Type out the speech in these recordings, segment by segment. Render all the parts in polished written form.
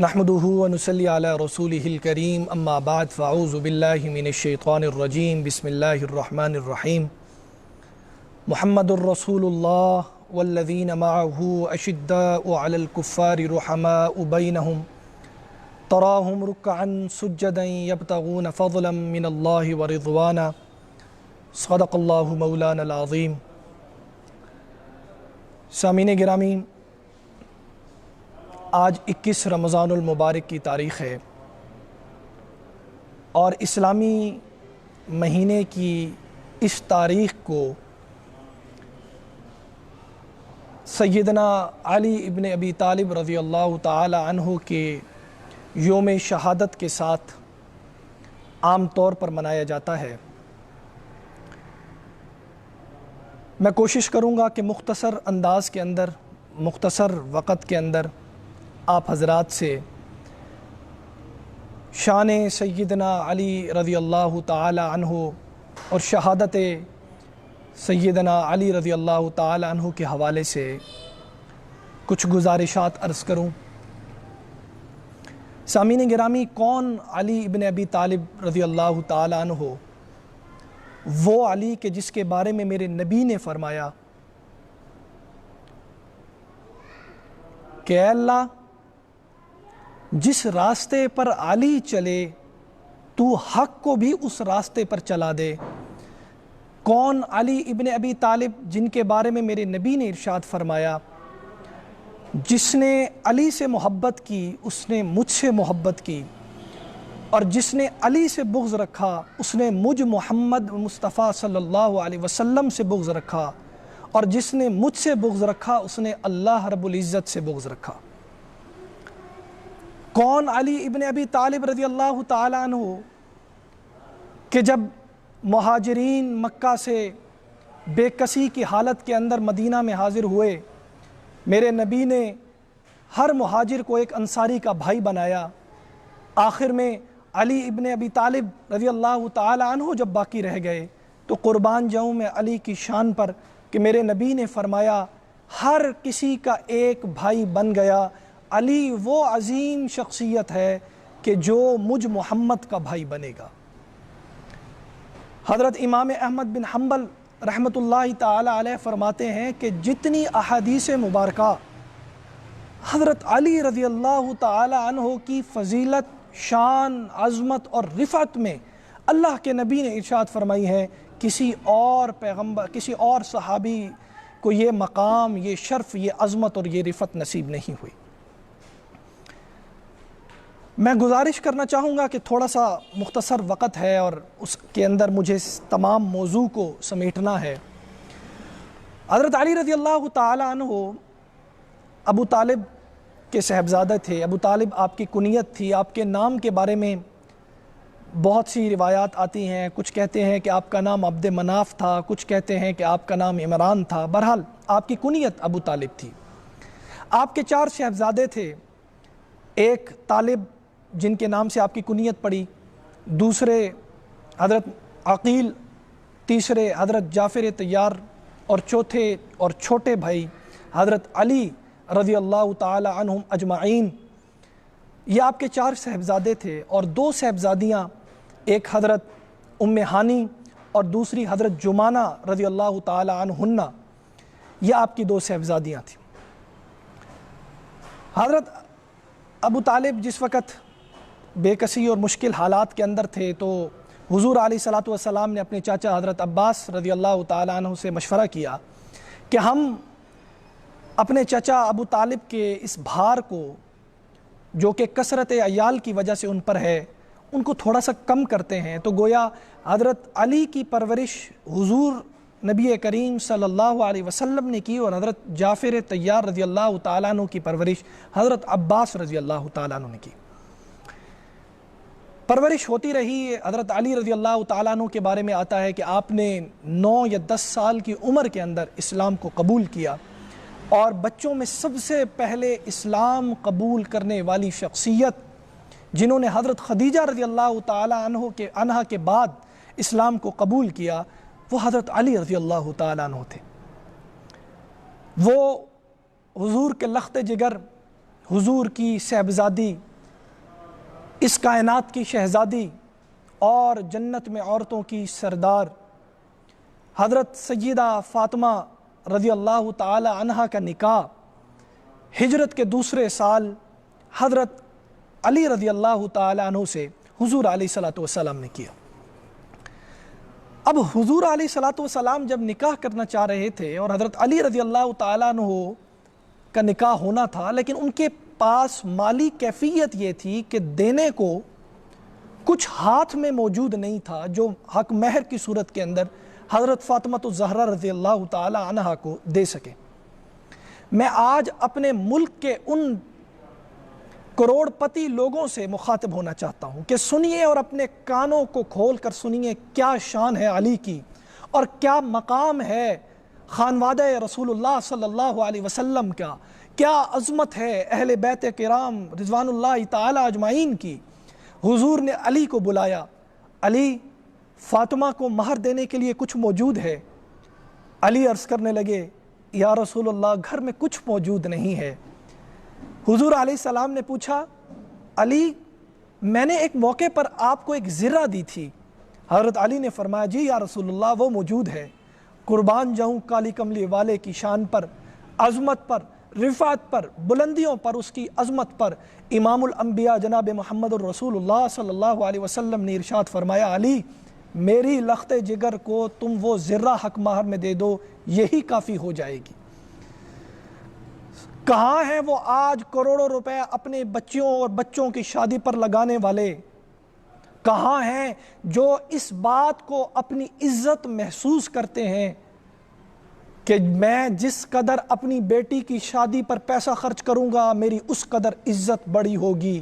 نحمدہ و نصلی علی رسولہ الکریم اما بعد فاعوذ باللہ من الشیطان الرجیم بسم اللہ الرحمن الرحیم محمد الرسول اللہ والذین معہ اشداء علی الکفار رحماء بینہم تراہم رکعا سجدا یبتغون فضلا من اللہ ورضوانا صدق اللہ مولانا العظیم۔ سامعین گرامی، آج 21 رمضان المبارک کی تاریخ ہے اور اسلامی مہینے کی اس تاریخ کو سیدنا علی ابن ابی طالب رضی اللہ تعالی عنہ کے یوم شہادت کے ساتھ عام طور پر منایا جاتا ہے۔ میں کوشش کروں گا کہ مختصر انداز کے اندر، مختصر وقت کے اندر آپ حضرات سے شان سیدنا علی رضی اللہ تعالی عنہ اور شہادت سیدنا علی رضی اللہ تعالی عنہ کے حوالے سے کچھ گزارشات عرض کروں۔ سامعین گرامی، کون علی ابن ابی طالب رضی اللہ تعالی عنہ؟ وہ علی کہ جس کے بارے میں میرے نبی نے فرمایا کہ اے اللہ، جس راستے پر علی چلے تو حق کو بھی اس راستے پر چلا دے۔ کون علی ابن ابی طالب جن کے بارے میں میرے نبی نے ارشاد فرمایا جس نے علی سے محبت کی اس نے مجھ سے محبت کی، اور جس نے علی سے بغض رکھا اس نے مجھ محمد مصطفیٰ صلی اللہ علیہ وسلم سے بغض رکھا، اور جس نے مجھ سے بغض رکھا اس نے اللہ رب العزت سے بغض رکھا۔ کون علی ابن ابی طالب رضی اللہ تعالی عنہ کہ جب مہاجرین مکہ سے بے کسی کی حالت کے اندر مدینہ میں حاضر ہوئے، میرے نبی نے ہر مہاجر کو ایک انصاری کا بھائی بنایا۔ آخر میں علی ابن ابی طالب رضی اللہ تعالی عنہ جب باقی رہ گئے تو قربان جاؤں میں علی کی شان پر کہ میرے نبی نے فرمایا ہر کسی کا ایک بھائی بن گیا، علی وہ عظیم شخصیت ہے کہ جو مجھ محمد کا بھائی بنے گا۔ حضرت امام احمد بن حنبل رحمۃ اللہ تعالی علیہ فرماتے ہیں کہ جتنی احادیث مبارکہ حضرت علی رضی اللہ تعالی عنہ کی فضیلت، شان، عظمت اور رفعت میں اللہ کے نبی نے ارشاد فرمائی ہے، کسی اور پیغمبر، کسی اور صحابی کو یہ مقام، یہ شرف، یہ عظمت اور یہ رفعت نصیب نہیں ہوئی۔ میں گزارش کرنا چاہوں گا کہ تھوڑا سا مختصر وقت ہے اور اس کے اندر مجھے تمام موضوع کو سمیٹنا ہے۔ حضرت علی رضی اللہ تعالی عنہ ابو طالب کے صاحبزادہ تھے۔ ابو طالب آپ کی کنیت تھی۔ آپ کے نام کے بارے میں بہت سی روایات آتی ہیں، کچھ کہتے ہیں کہ آپ کا نام عبد مناف تھا، کچھ کہتے ہیں کہ آپ کا نام عمران تھا، بہرحال آپ کی کنیت ابو طالب تھی۔ آپ کے 4 صاحبزادے تھے، ایک طالب جن کے نام سے آپ کی کنیت پڑی، دوسرے حضرت عقیل، تیسرے حضرت جعفر طیار، اور چوتھے اور چھوٹے بھائی حضرت علی رضی اللہ تعالی عنہم اجمعین۔ یہ آپ کے 4 صاحبزادے تھے، اور 2 صاحبزادیاں، ایک حضرت ام ہانی اور دوسری حضرت جمانہ رضی اللہ تعالی عنہن، یہ آپ کی 2 صاحبزادیاں تھیں۔ حضرت ابو طالب جس وقت بے کسی اور مشکل حالات کے اندر تھے تو حضور علیہ الصلوۃ والسلام نے اپنے چاچا حضرت عباس رضی اللہ تعالی عنہ سے مشورہ کیا کہ ہم اپنے چچا ابو طالب کے اس بھار کو، جو کہ کثرت عیال کی وجہ سے ان پر ہے، ان کو تھوڑا سا کم کرتے ہیں۔ تو گویا حضرت علی کی پرورش حضور نبی کریم صلی اللہ علیہ وسلم نے کی، اور حضرت جعفر طیار رضی اللہ تعالیٰ عنہ کی پرورش حضرت عباس رضی اللہ تعالیٰ عنہ نے کی۔ پرورش ہوتی رہی۔ حضرت علی رضی اللہ تعالیٰ عنہ کے بارے میں آتا ہے کہ آپ نے 9 یا 10 سال کی عمر کے اندر اسلام کو قبول کیا، اور بچوں میں سب سے پہلے اسلام قبول کرنے والی شخصیت جنہوں نے حضرت خدیجہ رضی اللہ تعالی عنہ کے بعد اسلام کو قبول کیا وہ حضرت علی رضی اللہ تعالی عنہ تھے۔ وہ حضور کے لخت جگر، حضور کی صاحبزادی اس کائنات کی شہزادی اور جنت میں عورتوں کی سردار حضرت سیدہ فاطمہ رضی اللہ تعالی عنہا کا نکاح ہجرت کے دوسرے سال حضرت علی رضی اللہ تعالی عنہ سے حضور علیہ الصلوۃ والسلام نے کیا۔ اب حضور علیہ الصلوۃ والسلام جب نکاح کرنا چاہ رہے تھے اور حضرت علی رضی اللہ تعالی عنہ کا نکاح ہونا تھا، لیکن ان کے پاس مالی کیفیت یہ تھی کہ دینے کو کچھ ہاتھ میں موجود نہیں تھا جو حق مہر کی صورت کے اندر حضرت فاطمہ الزہرا رضی اللہ تعالی عنہا کو دے سکے۔ میں آج اپنے ملک کے ان کروڑ پتی لوگوں سے مخاطب ہونا چاہتا ہوں کہ سنیے اور اپنے کانوں کو کھول کر سنیے کیا شان ہے علی کی اور کیا مقام ہے خانوادہ رسول اللہ صلی اللہ علیہ وسلم کا، کیا عظمت ہے اہل بیت کرام رضوان اللہ تعالی اجمعین کی۔ حضور نے علی کو بلایا، علی فاطمہ کو مہر دینے کے لیے کچھ موجود ہے؟ علی عرض کرنے لگے یا رسول اللہ گھر میں کچھ موجود نہیں ہے۔ حضور علیہ السلام نے پوچھا علی میں نے ایک موقع پر آپ کو ایک زرہ دی تھی۔ حضرت علی نے فرمایا جی یا رسول اللہ وہ موجود ہے۔ قربان جاؤں کالی کملی والے کی شان پر، عظمت پر، رفعت پر، بلندیوں پر، اس کی عظمت پر امام الانبیاء جناب محمد الرسول اللہ صلی اللہ علیہ وسلم نے ارشاد فرمایا علی میری لخت جگر کو تم وہ زرہ حق مہر میں دے دو، یہی کافی ہو جائے گی۔ کہاں ہیں وہ آج کروڑوں روپے اپنے بچیوں اور بچوں کی شادی پر لگانے والے؟ کہاں ہیں جو اس بات کو اپنی عزت محسوس کرتے ہیں کہ میں جس قدر اپنی بیٹی کی شادی پر پیسہ خرچ کروں گا میری اس قدر عزت بڑی ہوگی؟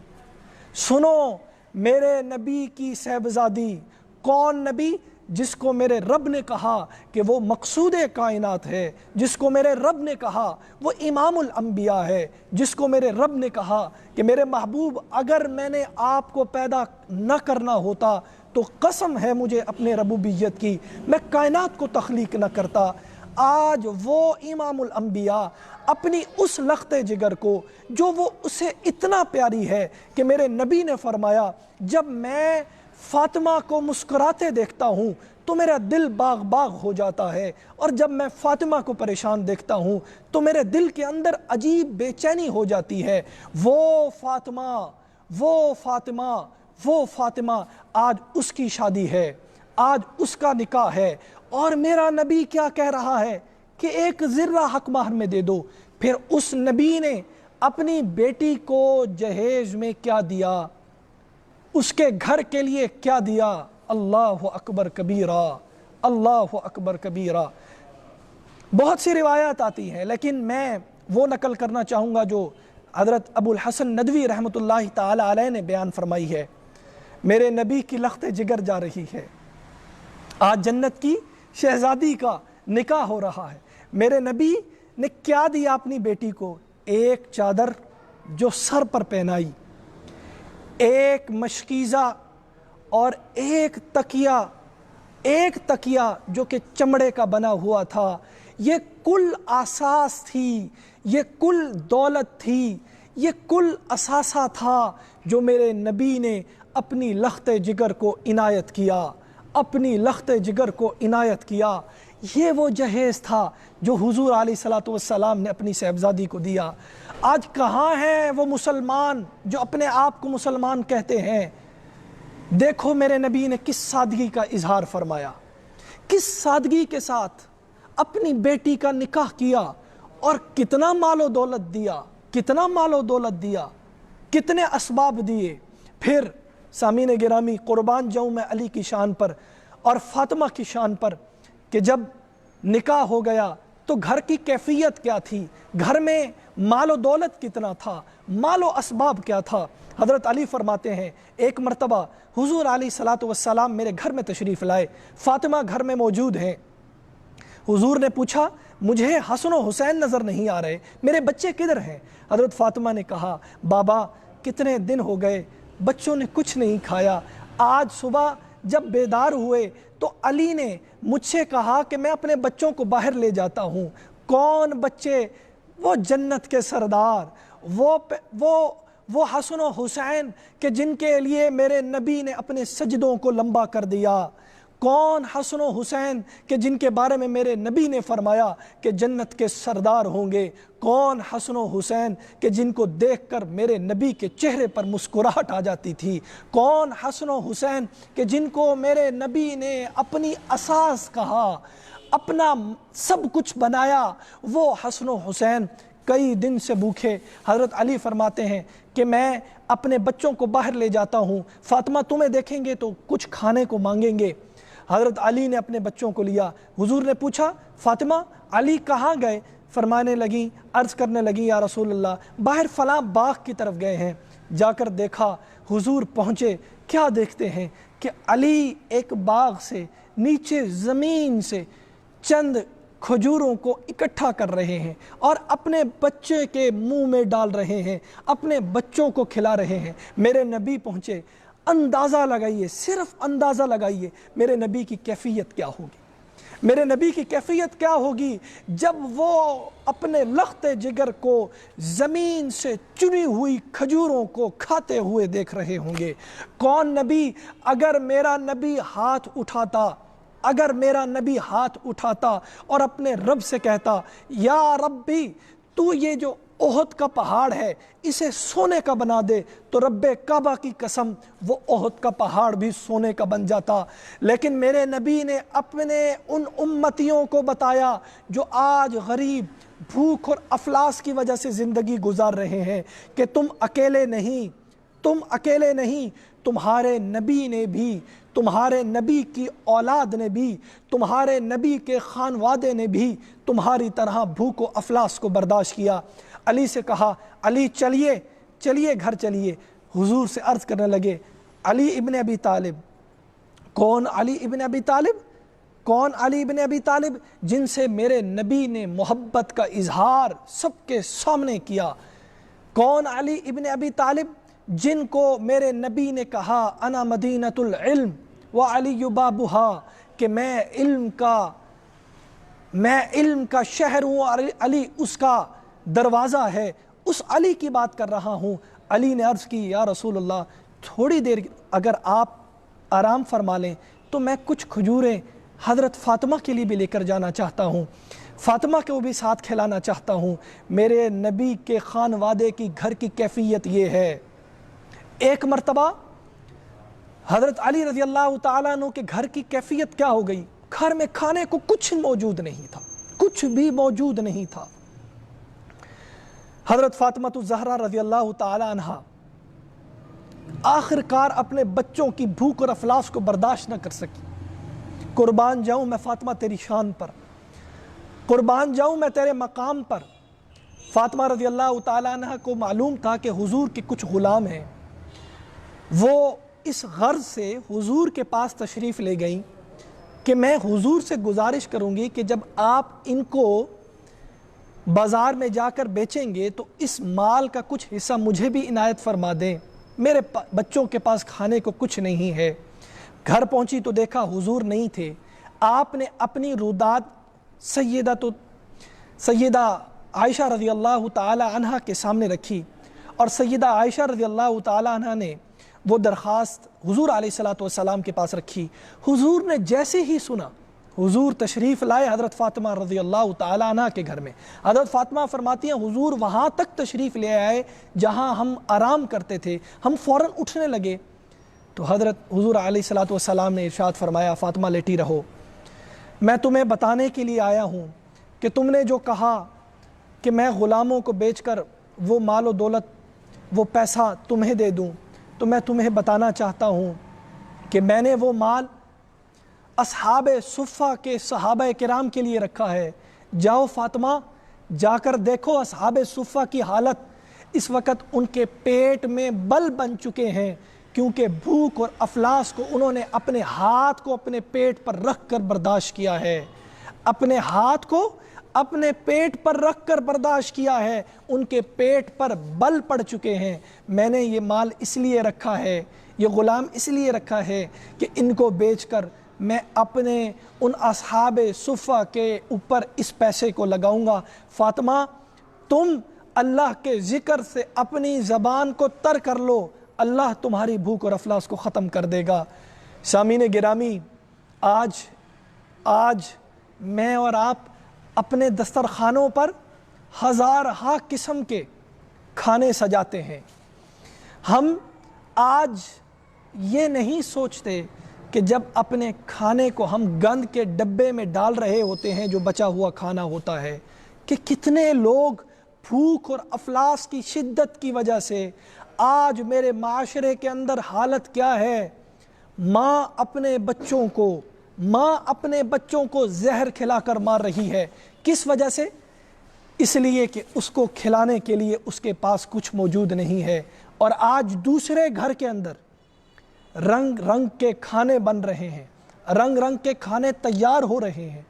سنو میرے نبی کی صاحبزادی، کون نبی؟ جس کو میرے رب نے کہا کہ وہ مقصود کائنات ہے، جس کو میرے رب نے کہا وہ امام الانبیاء ہے، جس کو میرے رب نے کہا کہ میرے محبوب اگر میں نے آپ کو پیدا نہ کرنا ہوتا تو قسم ہے مجھے اپنے ربوبیت کی میں کائنات کو تخلیق نہ کرتا۔ آج وہ امام الانبیاء اپنی اس لخت جگر کو جو وہ اسے اتنا پیاری ہے کہ میرے نبی نے فرمایا جب میں فاطمہ کو مسکراتے دیکھتا ہوں تو میرا دل باغ باغ ہو جاتا ہے، اور جب میں فاطمہ کو پریشان دیکھتا ہوں تو میرے دل کے اندر عجیب بے چینی ہو جاتی ہے۔ وہ فاطمہ وہ فاطمہ وہ فاطمہ آج اس کی شادی ہے، آج اس کا نکاح ہے، اور میرا نبی کیا کہہ رہا ہے کہ ایک ذرہ حق مہر میں دے دو۔ پھر اس نبی نے اپنی بیٹی کو جہیز میں کیا دیا، اس کے گھر کے لیے کیا دیا؟ اللہ اکبر کبیرہ، اللہ اکبر کبیرہ۔ بہت سی روایات آتی ہیں لیکن میں وہ نقل کرنا چاہوں گا جو حضرت ابو الحسن ندوی رحمۃ اللہ تعالی علیہ نے بیان فرمائی ہے۔ میرے نبی کی لخت جگر جا رہی ہے، آج جنت کی شہزادی کا نکاح ہو رہا ہے۔ میرے نبی نے کیا دیا اپنی بیٹی کو؟ ایک چادر جو سر پر پہنائی، ایک مشکیزہ اور ایک تکیہ جو کہ چمڑے کا بنا ہوا تھا۔ یہ کل اساس تھی، یہ کل دولت تھی، یہ کل اثاثہ تھا جو میرے نبی نے اپنی لخت جگر کو عنایت کیا، اپنی لخت جگر کو عنایت کیا۔ یہ وہ جہیز تھا جو حضور علیہ الصلوۃ والسلام نے اپنی صاحبزادی کو دیا۔ آج کہاں ہیں وہ مسلمان جو اپنے آپ کو مسلمان کہتے ہیں؟ دیکھو میرے نبی نے کس سادگی کا اظہار فرمایا، کس سادگی کے ساتھ اپنی بیٹی کا نکاح کیا، اور کتنا مال و دولت دیا، کتنا مال و دولت دیا، کتنے اسباب دیے۔ پھر سامعین گرامی قربان جاؤں میں علی کی شان پر اور فاطمہ کی شان پر کہ جب نکاح ہو گیا تو گھر کی کیفیت کیا تھی، گھر میں مال و دولت کتنا تھا، مال و اسباب کیا تھا۔ حضرت علی فرماتے ہیں ایک مرتبہ حضور علیہ الصلوۃ والسلام میرے گھر میں تشریف لائے، فاطمہ گھر میں موجود ہیں۔ حضور نے پوچھا مجھے حسن و حسین نظر نہیں آ رہے، میرے بچے کدھر ہیں؟ حضرت فاطمہ نے کہا بابا کتنے دن ہو گئے بچوں نے کچھ نہیں کھایا، آج صبح جب بیدار ہوئے تو علی نے مجھ سے کہا کہ میں اپنے بچوں کو باہر لے جاتا ہوں۔ کون بچے؟ وہ جنت کے سردار، وہ حسن و حسین کہ جن کے لیے میرے نبی نے اپنے سجدوں کو لمبا کر دیا؟ کون حسن و حسین کہ جن کے بارے میں میرے نبی نے فرمایا کہ جنت کے سردار ہوں گے؟ کون حسن و حسین کہ جن کو دیکھ کر میرے نبی کے چہرے پر مسکراہٹ آ جاتی تھی؟ کون حسن و حسین کہ جن کو میرے نبی نے اپنی اساس کہا، اپنا سب کچھ بنایا؟ وہ حسن و حسین کئی دن سے بھوکے۔ حضرت علی فرماتے ہیں کہ میں اپنے بچوں کو باہر لے جاتا ہوں، فاطمہ تمہیں دیکھیں گے تو کچھ کھانے کو مانگیں گے۔ حضرت علی نے اپنے بچوں کو لیا، حضور نے پوچھا فاطمہ علی کہاں گئے؟ فرمانے لگیں، عرض کرنے لگیں یا رسول اللہ باہر فلاں باغ کی طرف گئے ہیں۔ جا کر دیکھا، حضور پہنچے، کیا دیکھتے ہیں کہ علی ایک باغ سے نیچے زمین سے چند کھجوروں کو اکٹھا کر رہے ہیں اور اپنے بچے کے منہ میں ڈال رہے ہیں، اپنے بچوں کو کھلا رہے ہیں۔ میرے نبی پہنچے، اندازہ لگائیے، صرف اندازہ لگائیے میرے نبی کی کیفیت کیا ہوگی، میرے نبی کی کیفیت کیا ہوگی جب وہ اپنے لخت جگر کو زمین سے چنی ہوئی کھجوروں کو کھاتے ہوئے دیکھ رہے ہوں گے۔ کون نبی اگر میرا نبی ہاتھ اٹھاتا، اگر میرا نبی ہاتھ اٹھاتا اور اپنے رب سے کہتا یا ربی تو یہ جو احد کا پہاڑ ہے اسے سونے کا بنا دے، تو رب کعبہ کی قسم وہ احد کا پہاڑ بھی سونے کا بن جاتا۔ لیکن میرے نبی نے اپنے ان امتیوں کو بتایا جو آج غریب، بھوک اور افلاس کی وجہ سے زندگی گزار رہے ہیں کہ تم اکیلے نہیں، تم اکیلے نہیں، تمہارے نبی نے بھی، تمہارے نبی کی اولاد نے بھی، تمہارے نبی کے خانوادے نے بھی تمہاری طرح بھوک و افلاس کو برداشت کیا۔ علی سے کہا علی چلیے چلیے گھر چلیے۔ حضور سے عرض کرنے لگے علی ابن ابی طالب۔ کون علی ابن ابی طالب؟ کون علی ابن ابی طالب؟ جن سے میرے نبی نے محبت کا اظہار سب کے سامنے کیا۔ کون علی ابن ابی طالب؟ جن کو میرے نبی نے کہا انا مدینۃ العلم وعلی بابھا، کہ میں علم کا شہر ہوں اور علی اس کا دروازہ ہے، اس علی کی بات کر رہا ہوں۔ علی نے عرض کی یا رسول اللہ تھوڑی دیر اگر آپ آرام فرما لیں تو میں کچھ کھجوریں حضرت فاطمہ کے لیے بھی لے کر جانا چاہتا ہوں، فاطمہ کو بھی ساتھ کھلانا چاہتا ہوں۔ میرے نبی کے خانوادے کی گھر کی کیفیت یہ ہے۔ ایک مرتبہ حضرت علی رضی اللہ تعالیٰ عنہ کے گھر کی کیفیت کیا ہو گئی؟ گھر میں کھانے کو کچھ موجود نہیں تھا، کچھ بھی موجود نہیں تھا۔ حضرت فاطمہ الزہرا رضی اللہ تعالیٰ عنہ آخر کار اپنے بچوں کی بھوک اور افلاس کو برداشت نہ کر سکی۔ قربان جاؤں میں فاطمہ تیری شان پر، قربان جاؤں میں تیرے مقام پر۔ فاطمہ رضی اللہ تعالیٰ عنہ کو معلوم تھا کہ حضور کے کچھ غلام ہیں، وہ اس غرض سے حضور کے پاس تشریف لے گئیں کہ میں حضور سے گزارش کروں گی کہ جب آپ ان کو بازار میں جا کر بیچیں گے تو اس مال کا کچھ حصہ مجھے بھی عنایت فرما دیں، میرے بچوں کے پاس کھانے کو کچھ نہیں ہے۔ گھر پہنچی تو دیکھا حضور نہیں تھے۔ آپ نے اپنی روداد سیدہ عائشہ رضی اللہ تعالی عنہ کے سامنے رکھی، اور سیدہ عائشہ رضی اللہ تعالی عنہ نے وہ درخواست حضور علیہ السلام کے پاس رکھی۔ حضور نے جیسے ہی سنا، حضور تشریف لائے حضرت فاطمہ رضی اللہ تعالی عنہ کے گھر میں۔ حضرت فاطمہ فرماتی ہیں حضور وہاں تک تشریف لے آئے جہاں ہم آرام کرتے تھے، ہم فوراً اٹھنے لگے تو حضرت حضور علیہ السلام نے ارشاد فرمایا فاطمہ لیٹی رہو، میں تمہیں بتانے کے لیے آیا ہوں کہ تم نے جو کہا کہ میں غلاموں کو بیچ کر وہ مال و دولت، وہ پیسہ تمہیں دے دوں، تو میں تمہیں بتانا چاہتا ہوں کہ میں نے وہ مال اصحاب صفہ کے صحابہ کرام کے لیے رکھا ہے۔ جاؤ فاطمہ، جا کر دیکھو اصحاب صفہ کی حالت، اس وقت ان کے پیٹ میں بل بن چکے ہیں، کیونکہ بھوک اور افلاس کو انہوں نے اپنے ہاتھ کو اپنے پیٹ پر رکھ کر برداشت کیا ہے، اپنے ہاتھ کو اپنے پیٹ پر رکھ کر برداشت کیا ہے، ان کے پیٹ پر بل پڑ چکے ہیں۔ میں نے یہ مال اس لیے رکھا ہے، یہ غلام اس لیے رکھا ہے کہ ان کو بیچ کر میں اپنے ان اصحاب صفہ کے اوپر اس پیسے کو لگاؤں گا۔ فاطمہ تم اللہ کے ذکر سے اپنی زبان کو تر کر لو، اللہ تمہاری بھوک اور افلاس کو ختم کر دے گا۔ سامعین گرامی، آج میں اور آپ اپنے دسترخوانوں پر ہزارہا قسم کے کھانے سجاتے ہیں۔ ہم آج یہ نہیں سوچتے کہ جب اپنے کھانے کو ہم گند کے ڈبے میں ڈال رہے ہوتے ہیں، جو بچا ہوا کھانا ہوتا ہے، کہ کتنے لوگ بھوک اور افلاس کی شدت کی وجہ سے آج میرے معاشرے کے اندر حالت کیا ہے۔ ماں اپنے بچوں کو زہر کھلا کر مار رہی ہے۔ کس وجہ سے؟ اس لیے کہ اس کو کھلانے کے لیے اس کے پاس کچھ موجود نہیں ہے۔ اور آج دوسرے گھر کے اندر رنگ رنگ کے کھانے بن رہے ہیں، رنگ رنگ کے کھانے تیار ہو رہے ہیں۔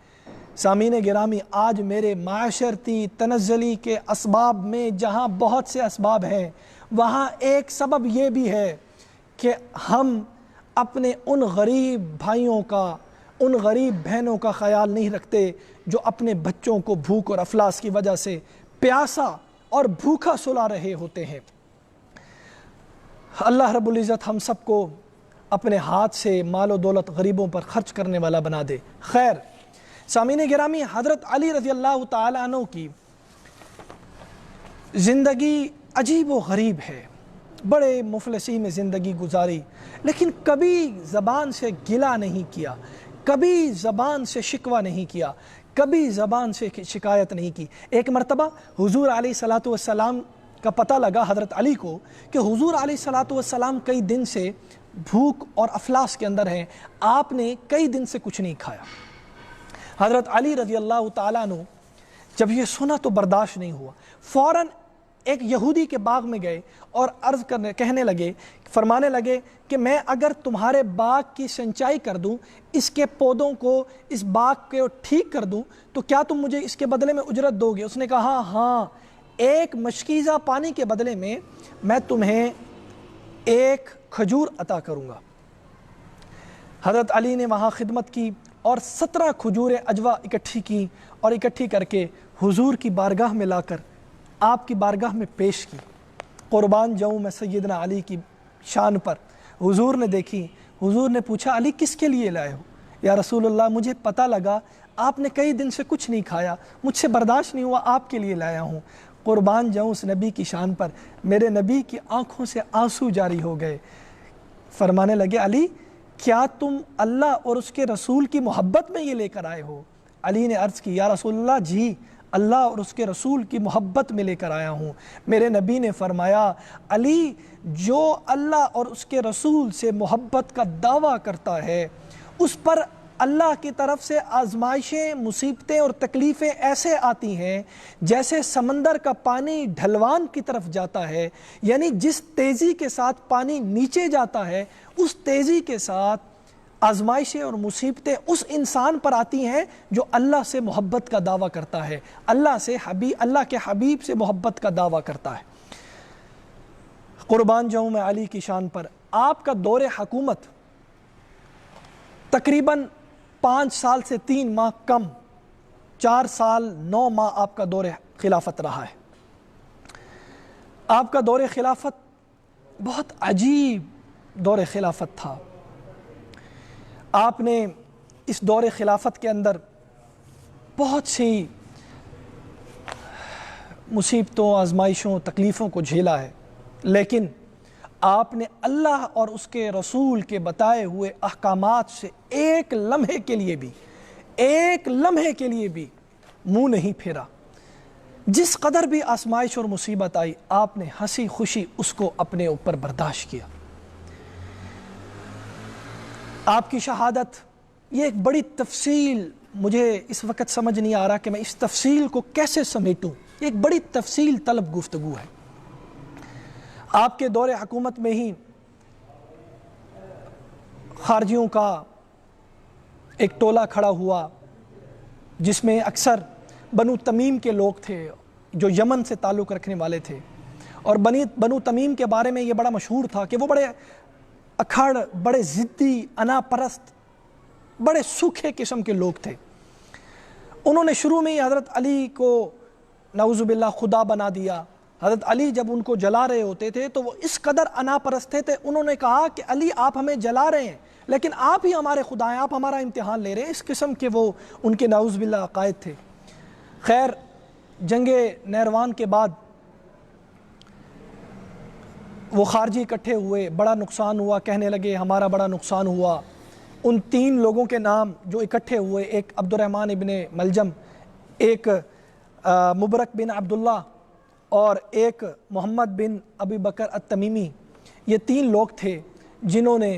سامعین گرامی، آج میرے معاشرتی تنزلی کے اسباب میں جہاں بہت سے اسباب ہیں، وہاں ایک سبب یہ بھی ہے کہ ہم اپنے ان غریب بھائیوں کا، ان غریب بہنوں کا خیال نہیں رکھتے جو اپنے بچوں کو بھوک اور افلاس کی وجہ سے پیاسا اور بھوکا سلا رہے ہوتے ہیں۔ اللہ رب العزت ہم سب کو اپنے ہاتھ سے مال و دولت غریبوں پر خرچ کرنے والا بنا دے۔ خیر سامعین گرامی، حضرت علی رضی اللہ تعالیٰ عنہ کی زندگی عجیب و غریب ہے۔ بڑے مفلسی میں زندگی گزاری، لیکن کبھی زبان سے گلہ نہیں کیا، کبھی زبان سے شکوہ نہیں کیا، کبھی زبان سے شکایت نہیں کی۔ ایک مرتبہ حضور علیہ الصلوۃ والسلام کا پتہ لگا حضرت علی کو کہ حضور علیہ الصلوۃ والسلام کئی دن سے بھوک اور افلاس کے اندر ہیں، آپ نے کئی دن سے کچھ نہیں کھایا۔ حضرت علی رضی اللہ تعالیٰ عنہ جب یہ سنا تو برداشت نہیں ہوا، فوراً ایک یہودی کے باغ میں گئے اور کہنے لگے، فرمانے لگے کہ میں اگر تمہارے باغ کی سنچائی کر دوں، اس کے پودوں کو، اس باغ کو ٹھیک کر دوں، تو کیا تم مجھے اس کے بدلے میں اجرت دو گے؟ اس نے کہا ہاں، ایک مشکیزہ پانی کے بدلے میں تمہیں ایک کھجور عطا کروں گا۔ حضرت علی نے وہاں خدمت کی اور 17 کھجوریں عجوا اکٹھی کی اور اکٹھی کر کے حضور کی بارگاہ میں لا کر آپ کی بارگاہ میں پیش کی۔ قربان جاؤں میں سیدنا علی کی شان پر۔ حضور نے دیکھی، حضور نے پوچھا علی کس کے لیے لائے ہو؟ یا رسول اللہ مجھے پتہ لگا آپ نے کئی دن سے کچھ نہیں کھایا، مجھ سے برداشت نہیں ہوا، آپ کے لیے لایا ہوں۔ قربان جاؤں اس نبی کی شان پر، میرے نبی کی آنکھوں سے آنسو جاری ہو گئے۔ فرمانے لگے علی کیا تم اللہ اور اس کے رسول کی محبت میں یہ لے کر آئے ہو؟ علی نے عرض کی یا رسول اللہ جی، اللہ اور اس کے رسول کی محبت میں لے کر آیا ہوں۔ میرے نبی نے فرمایا علی، جو اللہ اور اس کے رسول سے محبت کا دعویٰ کرتا ہے اس پر اللہ کی طرف سے آزمائشیں، مصیبتیں اور تکلیفیں ایسے آتی ہیں جیسے سمندر کا پانی ڈھلوان کی طرف جاتا ہے، یعنی جس تیزی کے ساتھ پانی نیچے جاتا ہے اس تیزی کے ساتھ آزمائشیں اور مصیبتیں اس انسان پر آتی ہیں جو اللہ سے محبت کا دعویٰ کرتا ہے، اللہ کے حبیب سے محبت کا دعویٰ کرتا ہے۔ قربان جاؤں میں علی کی شان پر۔ آپ کا دور حکومت تقریباً 5 سال سے 3 ماہ کم، 4 سال 9 ماہ آپ کا دور خلافت رہا ہے۔ آپ کا دور خلافت بہت عجیب دور خلافت تھا۔ آپ نے اس دور خلافت کے اندر بہت سی مصیبتوں، آزمائشوں، تکلیفوں کو جھیلا ہے، لیکن آپ نے اللہ اور اس کے رسول کے بتائے ہوئے احکامات سے ایک لمحے کے لیے بھی منہ نہیں پھیرا۔ جس قدر بھی آزمائش اور مصیبت آئی آپ نے ہنسی خوشی اس کو اپنے اوپر برداشت کیا۔ آپ کی شہادت، یہ ایک بڑی تفصیل، مجھے اس وقت سمجھ نہیں آ رہا کہ میں اس تفصیل کو کیسے سمیٹوں، یہ ایک بڑی تفصیل طلب گفتگو ہے۔ آپ کے دور حکومت میں ہی خارجیوں کا ایک ٹولہ کھڑا ہوا جس میں اکثر بنو تمیم کے لوگ تھے جو یمن سے تعلق رکھنے والے تھے، اور بنو تمیم کے بارے میں یہ بڑا مشہور تھا کہ وہ بڑے اکھڑ، بڑے ضدی، انا پرست، بڑے سوکھے قسم کے لوگ تھے۔ انہوں نے شروع میں ہی حضرت علی کو نعوذ باللہ خدا بنا دیا، حضرت علی جب ان کو جلا رہے ہوتے تھے تو وہ اس قدر انا پرست تھے، انہوں نے کہا کہ علی آپ ہمیں جلا رہے ہیں لیکن آپ ہی ہمارے خدا ہیں، آپ ہمارا امتحان لے رہے ہیں۔ اس قسم کے وہ ان کے نعوذ باللہ عقائد تھے۔ خیر، جنگ نیروان کے بعد وہ خارجی اکٹھے ہوئے، بڑا نقصان ہوا، کہنے لگے ہمارا بڑا نقصان ہوا۔ ان 3 لوگوں کے نام جو اکٹھے ہوئے، ایک عبد الرحمن ابن ملجم، ایک مبرک بن عبداللہ اور ایک محمد بن ابی بکر التمیمی، یہ 3 لوگ تھے جنہوں نے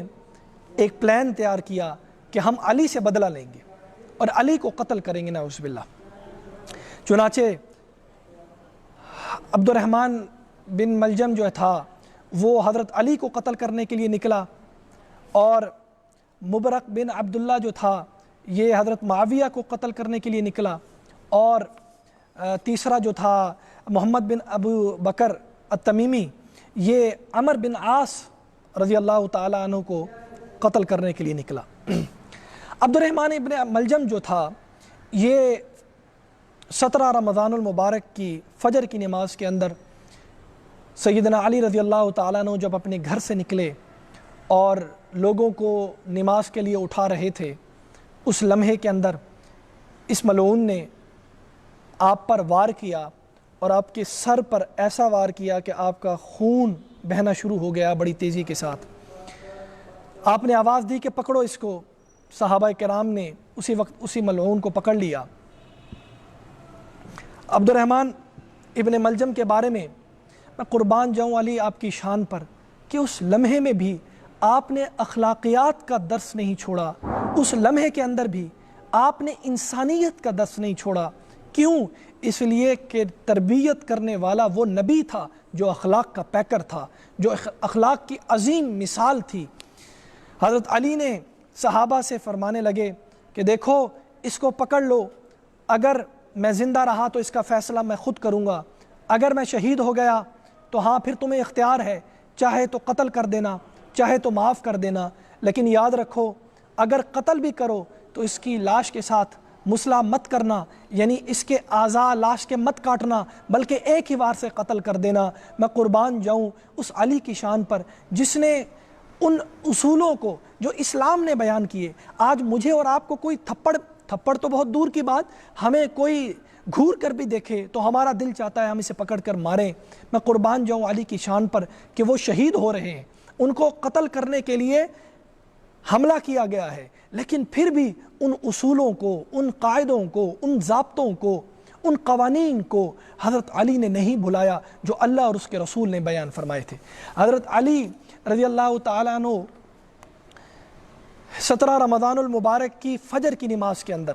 ایک پلان تیار کیا کہ ہم علی سے بدلہ لیں گے اور علی کو قتل کریں گے نعوذ باللہ۔ چنانچہ عبد الرحمن بن ملجم جو تھا وہ حضرت علی کو قتل کرنے کے لیے نکلا، اور مبرک بن عبداللہ جو تھا یہ حضرت معاویہ کو قتل کرنے کے لیے نکلا، اور تیسرا جو تھا محمد بن ابو بکر التمیمی، یہ عمر بن عاص رضی اللہ تعالیٰ عنہ کو قتل کرنے کے لیے نکلا۔ عبد الرحمن ابن ملجم جو تھا یہ 17 رمضان المبارک کی فجر کی نماز کے اندر سیدنا علی رضی اللہ تعالیٰ عنہ جب اپنے گھر سے نکلے اور لوگوں کو نماز کے لیے اٹھا رہے تھے، اس لمحے کے اندر اس ملعون نے آپ پر وار کیا اور آپ کے سر پر ایسا وار کیا کہ آپ کا خون بہنا شروع ہو گیا بڑی تیزی کے ساتھ۔ آپ نے آواز دی کہ پکڑو اس کو، صحابہ کرام نے اسی وقت اسی ملعون کو پکڑ لیا۔ عبد الرحمن ابن ملجم کے بارے میں قربان جاؤں علی آپ کی شان پر کہ اس لمحے میں بھی آپ نے اخلاقیات کا درس نہیں چھوڑا، اس لمحے کے اندر بھی آپ نے انسانیت کا درس نہیں چھوڑا۔ کیوں؟ اس لیے کہ تربیت کرنے والا وہ نبی تھا جو اخلاق کا پیکر تھا، جو اخلاق کی عظیم مثال تھی۔ حضرت علی نے صحابہ سے فرمانے لگے کہ دیکھو اس کو پکڑ لو، اگر میں زندہ رہا تو اس کا فیصلہ میں خود کروں گا، اگر میں شہید ہو گیا تو ہاں پھر تمہیں اختیار ہے، چاہے تو قتل کر دینا، چاہے تو معاف کر دینا، لیکن یاد رکھو اگر قتل بھی کرو تو اس کی لاش کے ساتھ مسلح مت کرنا، یعنی اس کے اعضاء لاش کے مت کاٹنا، بلکہ ایک ہی وار سے قتل کر دینا۔ میں قربان جاؤں اس علی کی شان پر جس نے ان اصولوں کو جو اسلام نے بیان کیے، آج مجھے اور آپ کو کوئی تھپڑ تو بہت دور کی بات، ہمیں کوئی گھور کر بھی دیکھے تو ہمارا دل چاہتا ہے ہم اسے پکڑ کر ماریں۔ میں قربان جاؤں علی کی شان پر کہ وہ شہید ہو رہے ہیں، ان کو قتل کرنے کے لیے حملہ کیا گیا ہے، لیکن پھر بھی ان اصولوں کو، ان قاعدوں کو، ان ضابطوں کو، ان قوانین کو حضرت علی نے نہیں بھلایا جو اللہ اور اس کے رسول نے بیان فرمائے تھے۔ حضرت علی رضی اللہ تعالیٰ عنہ 17 رمضان المبارک کی فجر کی نماز کے اندر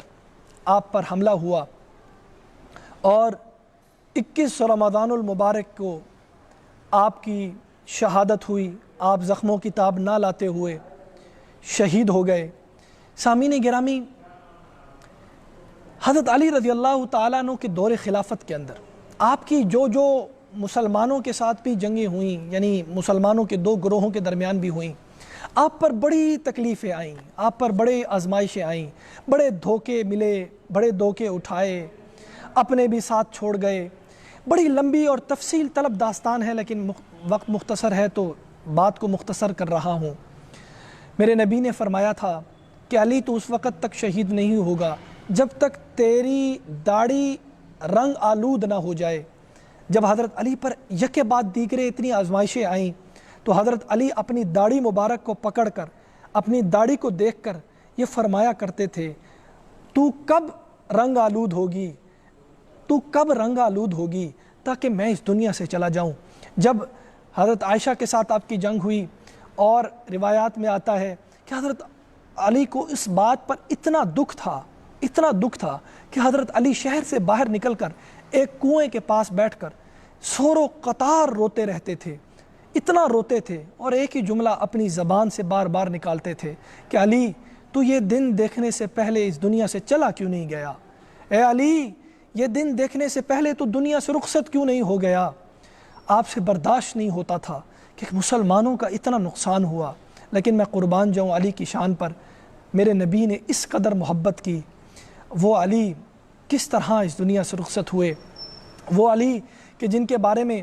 آپ پر حملہ ہوا، اور 21 رمضان المبارک کو آپ کی شہادت ہوئی، آپ زخموں کی تاب نہ لاتے ہوئے شہید ہو گئے۔ سامعین گرامی، حضرت علی رضی اللہ تعالیٰ عنہ کے دور خلافت کے اندر آپ کی جو مسلمانوں کے ساتھ بھی جنگیں ہوئیں، یعنی مسلمانوں کے 2 گروہوں کے درمیان بھی ہوئیں، آپ پر بڑی تکلیفیں آئیں، آپ پر بڑے آزمائشیں آئیں، بڑے دھوکے ملے، بڑے دھوکے اٹھائے، اپنے بھی ساتھ چھوڑ گئے۔ بڑی لمبی اور تفصیل طلب داستان ہے، لیکن وقت مختصر ہے تو بات کو مختصر کر رہا ہوں۔ میرے نبی نے فرمایا تھا کہ علی تو اس وقت تک شہید نہیں ہوگا جب تک تیری داڑھی رنگ آلود نہ ہو جائے۔ جب حضرت علی پر یکے بعد دیگرے اتنی آزمائشیں آئیں تو حضرت علی اپنی داڑھی مبارک کو پکڑ کر، اپنی داڑھی کو دیکھ کر یہ فرمایا کرتے تھے، تو کب رنگ آلود ہوگی، تو کب رنگ آلود ہوگی تاکہ میں اس دنیا سے چلا جاؤں۔ جب حضرت عائشہ کے ساتھ آپ کی جنگ ہوئی، اور روایات میں آتا ہے کہ حضرت علی کو اس بات پر اتنا دکھ تھا کہ حضرت علی شہر سے باہر نکل کر ایک کنویں کے پاس بیٹھ کر سور و قطار روتے رہتے تھے، اتنا روتے تھے، اور ایک ہی جملہ اپنی زبان سے بار بار نکالتے تھے کہ علی تو یہ دن دیکھنے سے پہلے اس دنیا سے چلا کیوں نہیں گیا؟ اے علی یہ دن دیکھنے سے پہلے تو دنیا سے رخصت کیوں نہیں ہو گیا؟ آپ سے برداشت نہیں ہوتا تھا کہ مسلمانوں کا اتنا نقصان ہوا، لیکن میں قربان جاؤں علی کی شان پر، میرے نبی نے اس قدر محبت کی۔ وہ علی کس طرح اس دنیا سے رخصت ہوئے، وہ علی کہ جن کے بارے میں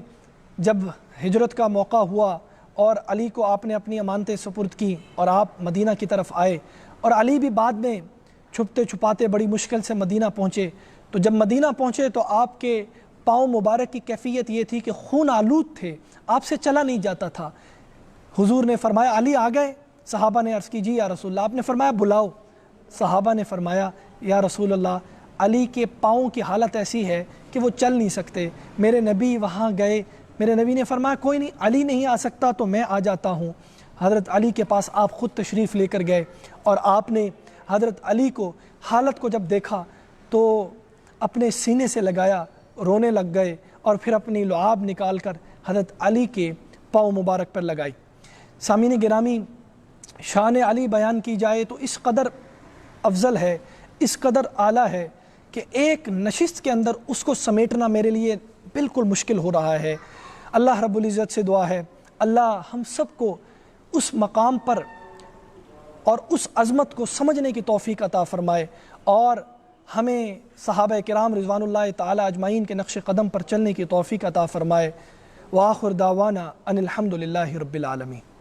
جب ہجرت کا موقع ہوا اور علی کو آپ نے اپنی امانتیں سپرد کی اور آپ مدینہ کی طرف آئے، اور علی بھی بعد میں چھپتے چھپاتے بڑی مشکل سے مدینہ پہنچے، تو جب مدینہ پہنچے تو آپ کے پاؤں مبارک کی کیفیت یہ تھی کہ خون آلود تھے، آپ سے چلا نہیں جاتا تھا۔ حضور نے فرمایا علی آ گئے؟ صحابہ نے عرض کی جی یا رسول اللہ۔ آپ نے فرمایا بلاؤ۔ صحابہ نے فرمایا یا رسول اللہ، علی کے پاؤں کی حالت ایسی ہے کہ وہ چل نہیں سکتے، میرے نبی وہاں گئے، میرے نبی نے فرمایا کوئی نہیں، علی نہیں آ سکتا تو میں آ جاتا ہوں۔ حضرت علی کے پاس آپ خود تشریف لے کر گئے، اور آپ نے حضرت علی کو حالت کو جب دیکھا تو اپنے سینے سے لگایا، رونے لگ گئے، اور پھر اپنی لعاب نکال کر حضرت علی کے پاؤں مبارک پر لگائی۔ سامعین گرامی، شان علی بیان کی جائے تو اس قدر افضل ہے، اس قدر اعلیٰ ہے کہ ایک نشست کے اندر اس کو سمیٹنا میرے لیے بالکل مشکل ہو رہا ہے۔ اللہ رب العزت سے دعا ہے اللہ ہم سب کو اس مقام پر اور اس عظمت کو سمجھنے کی توفیق عطا فرمائے، اور ہمیں صحابہ کرام رضوان اللہ تعالی اجمعین کے نقش قدم پر چلنے کی توفیق عطا فرمائے۔ وآخر دعوانا ان الحمد للہ رب العالمین۔